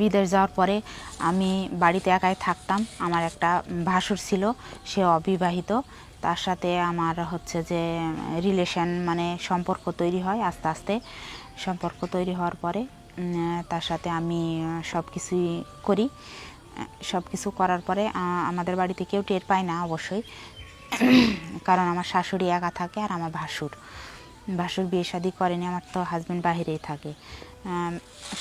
বিদেশ যাওয়ার পরে আমি বাড়িতে একাই থাকতাম। আমার একটা ভাসুর ছিল, সে অবিবাহিত। তার সাথে আমার হচ্ছে যে রিলেশন মানে সম্পর্ক তৈরি হয়। আস্তে আস্তে সম্পর্ক তৈরি হওয়ার পরে তার সাথে আমি সব কিছুই করি। সব কিছু করার পরে আমাদের বাড়িতে কেউ টের পায় না অবশ্যই, কারণ আমার শাশুড়ি একা থাকে আর আমার ভাসুর বিয়ে শাদী করেনি। আমার তো হাজব্যান্ড বাহিরেই থাকে,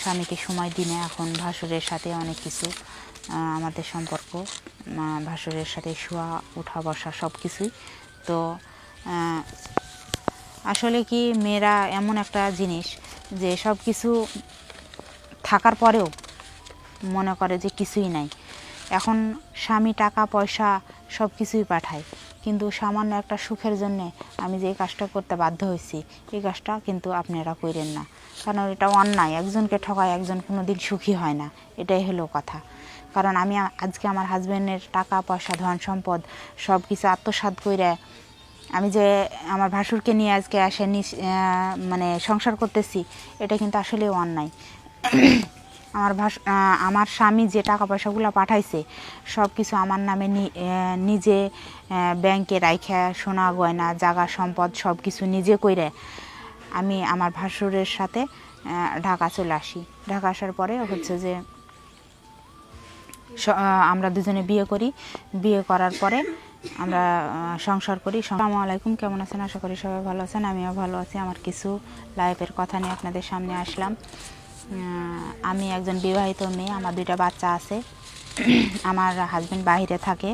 স্বামীকে সময় দিনে। এখন ভাসুরের সাথে অনেক কিছু আমাদের সম্পর্ক, ভাসুরের সাথে শোয়া ওঠা বসা সব কিছুই। তো আসলে কি, মেয়েরা এমন একটা জিনিস যে সব কিছু থাকার পরেও মনে করে যে কিছুই নাই। এখন স্বামী টাকা পয়সা সব কিছুই পাঠায়, কিন্তু সামান্য একটা সুখের জন্যে আমি যে এই কাজটা করতে বাধ্য হয়েছি, এই কাজটা কিন্তু আপনারা কইরেন না, কারণ এটা অন্যায়। একজনকে ঠকায় একজন কোনো দিন সুখী হয় না, এটাই হলো কথা। কারণ আমি আজকে আমার হাজব্যান্ডের টাকা পয়সা ধন সম্পদ সব কিছু আত্মসাৎ করে আমি যে আমার ভাসুরকে নিয়ে আজকে মানে সংসার করতেছি, এটা কিন্তু আসলে অন্যায়। আমার স্বামী যে টাকা পয়সাগুলো পাঠাইছে সব কিছু আমার নামে নিজে ব্যাংকে রাইখা, সোনা গয়না জাগা সম্পদ সব কিছু নিজে কইরে আমি আমার ভাসুরের সাথে ঢাকা চলে আসি। ঢাকা আসার পরে হচ্ছে যে আমরা দুজনে বিয়ে করি। বিয়ে করার পরে আমরা সংসার করি। আসসালামু আলাইকুম, কেমন আছেন? আশা করি সবাই ভালো আছেন, আমিও ভালো আছি। আমার কিছু লাইফের কথা নিয়ে আপনাদের সামনে আসলাম। আমি একজন বিবাহিত মেয়ে, আমার 2টা বাচ্চা আছে। আমার হাজব্যান্ড বাইরে থাকে,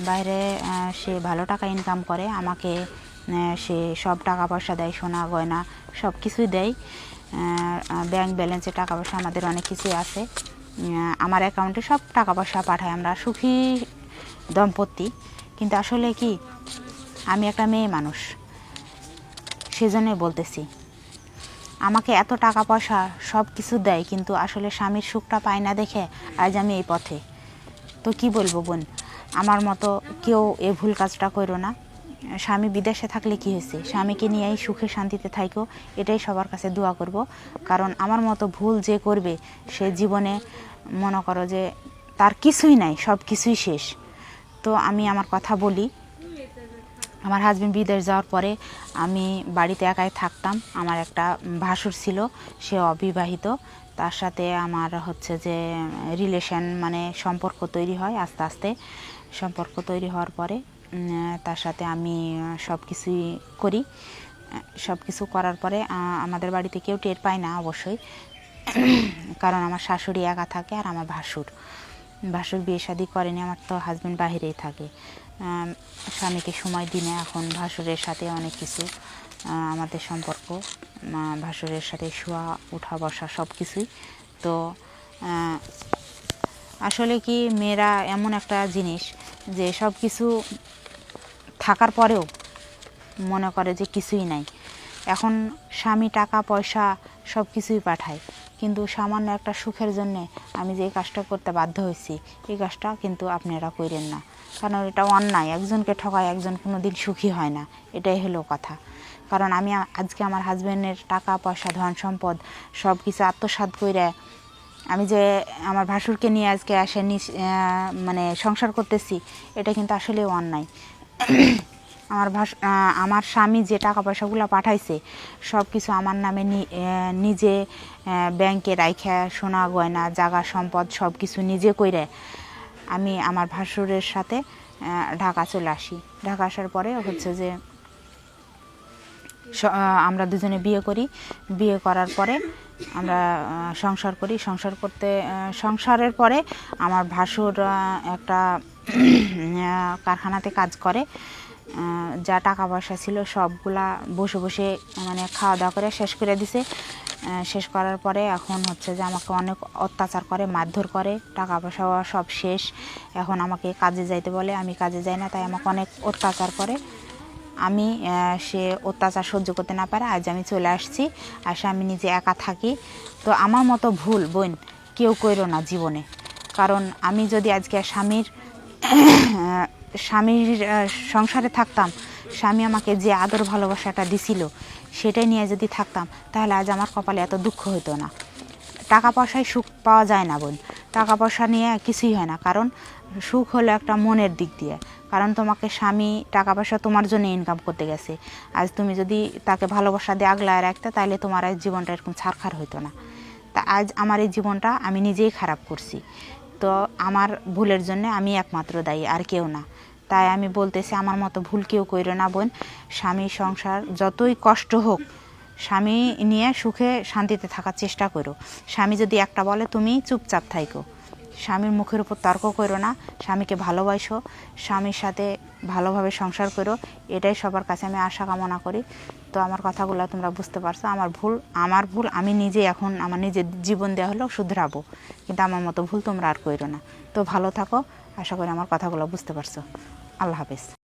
বাইরে সে ভালো টাকা ইনকাম করে। আমাকে সে সব টাকা পয়সা দেয়, সোনা গয়না সব কিছুই দেয়। ব্যাংক ব্যালেন্সে টাকা পয়সা আমাদের অনেক কিছুই আছে। আমার অ্যাকাউন্টে সব টাকা পয়সা পাঠায়, আমরা সুখী দম্পতি। কিন্তু আসলে কি, আমি একটা মেয়ে মানুষ, সেজন্যই বলতেছি। আমাকে এত টাকা পয়সা সব কিছু দেয়, কিন্তু আসলে স্বামীর সুখটা পায় না দেখে আজ আমি এই পথে। তো কি বলবো বোন, আমার মতো কেউ এ ভুল কাজটা করো না। স্বামী বিদেশে থাকলে কি হয়েছে, স্বামীকে নিয়েই সুখে শান্তিতে থাইকো, এটাই সবার কাছে দোয়া করব। কারণ আমার মতো ভুল যে করবে সে জীবনে মনে করো যে তার কিছুই নাই, সব কিছুই শেষ। তো আমি আমার কথা বলি। আমার হাজব্যান্ড বিদেশ যাওয়ার পরে আমি বাড়িতে একাই থাকতাম। আমার একটা ভাসুর ছিল, সে অবিবাহিত। তার সাথে আমার হচ্ছে যে রিলেশন মানে সম্পর্ক তৈরি হয়। আস্তে আস্তে সম্পর্ক তৈরি হওয়ার পরে তার সাথে আমি সব কিছুই করি। সব কিছু করার পরে আমাদের বাড়িতে কেউ টের পায় না অবশ্যই, কারণ আমার শাশুড়ি একা থাকে আর আমার ভাসুর বিয়ে শাদী করেনি। আমার তো হাজব্যান্ড বাহিরেই থাকে, স্বামীকে সময় দিনে। এখন ভাসুরের সাথে অনেক কিছু আমাদের সম্পর্ক, ভাসুরের সাথে শোয়া ওঠা বসা সব কিছুই। তো আসলে কি, মেয়েরা এমন একটা জিনিস যে সব কিছু থাকার পরেও মনে করে যে কিছুই নাই। এখন স্বামী টাকা পয়সা সব কিছুই পাঠায়, কিন্তু সামান্য একটা সুখের জন্যে আমি যে এই কাজটা করতে বাধ্য হয়েছি, এই কাজটা কিন্তু আপনারা কইরেন না, কারণ এটা অন্যায়। একজনকে ঠকায় একজন কোনো দিন সুখী হয় না, এটাই হলো কথা। কারণ আমি আজকে আমার হাজব্যান্ডের টাকা পয়সা ধন সম্পদ সব কিছু আত্মসাৎ করে আমি যে আমার ভাসুরকে নিয়ে আজকে মানে সংসার করতেছি, এটা কিন্তু আসলে অন্যায়। আমার স্বামী যে টাকা পয়সাগুলো পাঠাইছে সব কিছু আমার নামে নিজে ব্যাংকে রাইখা, সোনা গয়না জাগা সম্পদ সব কিছু নিজে কইরে আমি আমার ভাসুরের সাথে ঢাকা চলে আসি। ঢাকা আসার পরে হচ্ছে যে আমরা দুজনে বিয়ে করি। বিয়ে করার পরে আমরা সংসার করি। সংসারের পরে আমার ভাসুর একটা কারখানাতে কাজ করে। যা টাকা পয়সা ছিল সবগুলা বসে বসে মানে খাওয়া দাওয়া করে শেষ করে দিছে। শেষ করার পরে এখন হচ্ছে যে আমাকে অনেক অত্যাচার করে, মারধর করে, টাকা পয়সা সব শেষ। এখন আমাকে কাজে যাইতে বলে, আমি কাজে যাই না, তাই আমাকে অনেক অত্যাচার করে। আমি সে অত্যাচার সহ্য করতে না পারে আজ আমি চলে আসছি। আমি নিজে একা থাকি। তো আমার মতো ভুল বোন কেউ কইরো না জীবনে। কারণ আমি যদি আজকে স্বামীর সংসারে থাকতাম, স্বামী আমাকে যে আদর ভালোবাসাটা দিছিল সেটাই নিয়ে যদি থাকতাম, তাহলে আজ আমার কপালে এত দুঃখ হতো না। টাকা পয়সায় সুখ পাওয়া যায় না বোন, টাকা পয়সা নিয়ে কিছুই হয় না। কারণ সুখ হলো একটা মনের দিক দিয়ে। কারণ তোমাকে স্বামী টাকা পয়সা তোমার জন্য ইনকাম করতে গেছে, আজ তুমি যদি তাকে ভালোবাসা দিয়ে আগলায় রাখতে, তাহলে তোমার আজ জীবনটা এরকম ছারখার হইতো না। তা আজ আমার এই জীবনটা আমি নিজেই খারাপ করছি, তো আমার ভুলের জন্য আমি একমাত্র দায়ী, আর কেউ না। তাই আমি বলতেছি, আমার মতো ভুল কেউ কইরো না বোন। স্বামী সংসার যতই কষ্ট হোক, স্বামী নিয়ে সুখে শান্তিতে থাকার চেষ্টা করো। স্বামী যদি একটা বলে, তুমি চুপচাপ থাইকো, স্বামীর মুখের উপর তর্ক করো না, স্বামীকে ভালোবাসো, স্বামীর সাথে ভালোভাবে সংসার করো। এটাই সবার কাছে আমি আশা কামনা করি। তো আমার কথাগুলো তোমরা বুঝতে পারছো। আমার ভুল আমি নিজে এখন আমার নিজের জীবন দেওয়া হলেও শুধরাবো, কিন্তু আমার মতো ভুল তোমরা আর করো না। তো ভালো থাকো, আশা করি আমার কথাগুলো বুঝতে পারছো। আল্লাহ হাফেজ।